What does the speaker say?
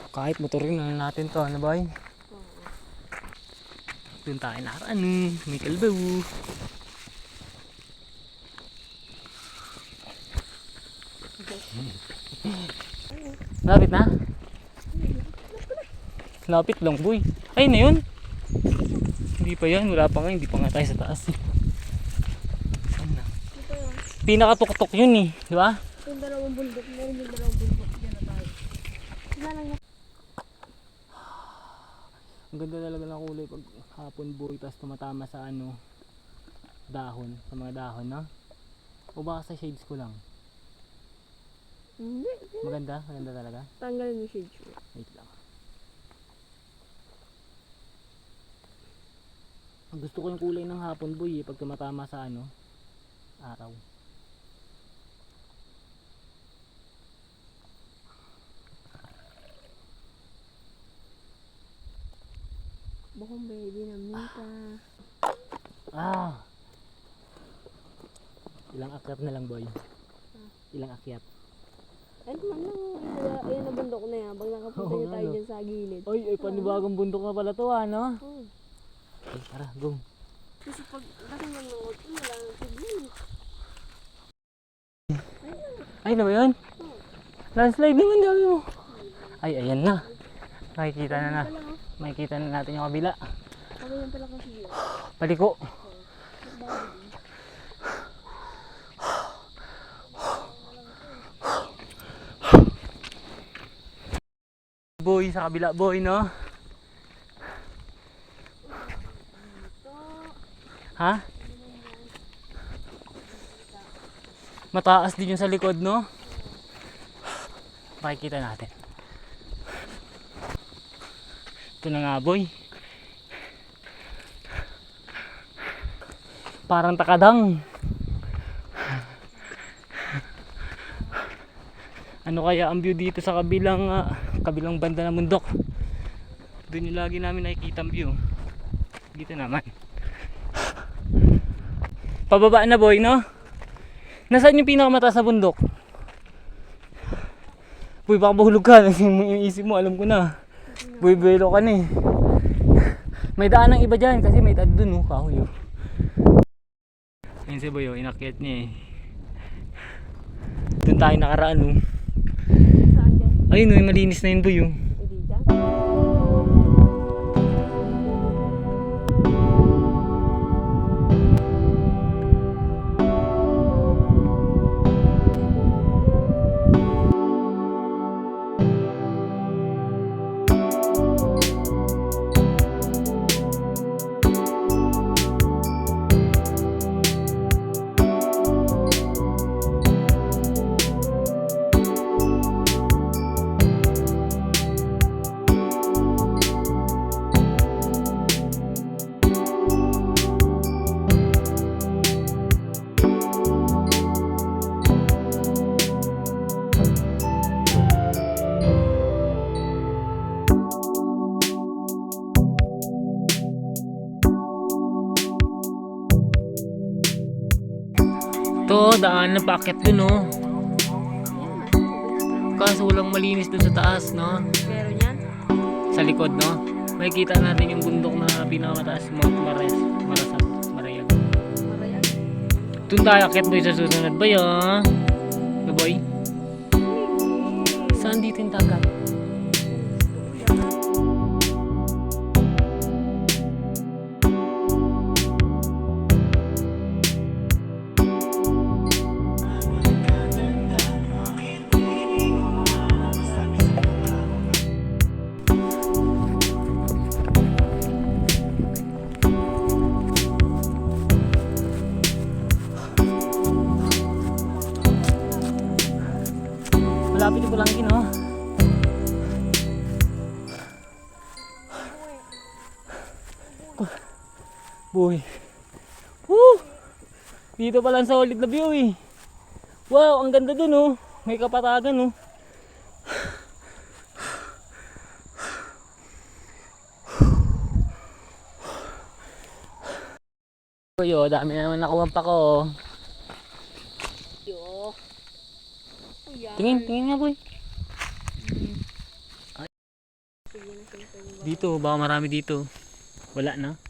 Kahit motorin na natin to, ano ba yun? Doon tayo nakaraan may kalbaw. Lapit na? Lapit lang boy. Ay na yun. Hindi pa yan, wala pa nga, hindi pa nga tayo sa taas. Saan na? Pinakatuktok yun di ba? Yung dalawang bundok, meron yung dalawang bundok. Diyan na tayo. Ang ganda talaga ng kulay pag hapon boy, tapos tumatama sa dahon, sa mga dahon o baka sa shades ko lang. Hindi. Maganda talaga. Tanggalin mo shades mo. Wait lang. Gusto ko yung kulay ng hapon boy pag tumatama sa araw. Bukong baby na mita. Ilang akyat na lang boy? Ilang akyat? Ano man lang, ayan na bundok na yan. Pag nakapunta niyo tayo dyan sa gilid. Ay, panibagong bundok na pala to no? Oo. Ay, tara, go. Kasi pag nakangan ng auto, wala nang signal. Ay, na ba yun? Landslide naman dami mo. Ay, ayan na. Makikita na. Makikita na natin yung kabila. Sabi yan pala kasi yun. Paliko. Boy, sa kabila boy, no? Ha? Mataas din yung sa likod, no? Makikita natin. Ito na nga boy. Parang takadang. Ano kaya ang view dito sa kabilang banda ng bundok? Doon yung lagi namin nakikita ang view. Dito naman. Pababa na boy, no? Nasaan yung pinakamataas sa bundok? Boy, baka mahulog ka. Yung isip mo, alam ko na. Boy, belo ka na May daan ng iba dyan kasi may tad dun, kahoy. Ayun si boy, inakyat niya Doon tayo nakaraan, Saan dyan? Ayun, malinis na yun boy, Hindi dyan? Ito, daan na paakyat dun, Kaso walang malinis dun sa taas, no? Meron yan? Sa likod, no? Makikita natin yung bundok na pinakamataas, Mount Marasat, Marayag. Marayag? Doon tayo akyat boy sa susunod boy, No boy? Saan dito yung tagat? Malapit yung Bulangin, Boy. Woo! Dito pa lang sa solid na view, Wow, ang ganda dun, May kapatagan, Boy, dami naman nakuha pa ko, Tingin nga, boy. Dito, baka marami dito. Wala na.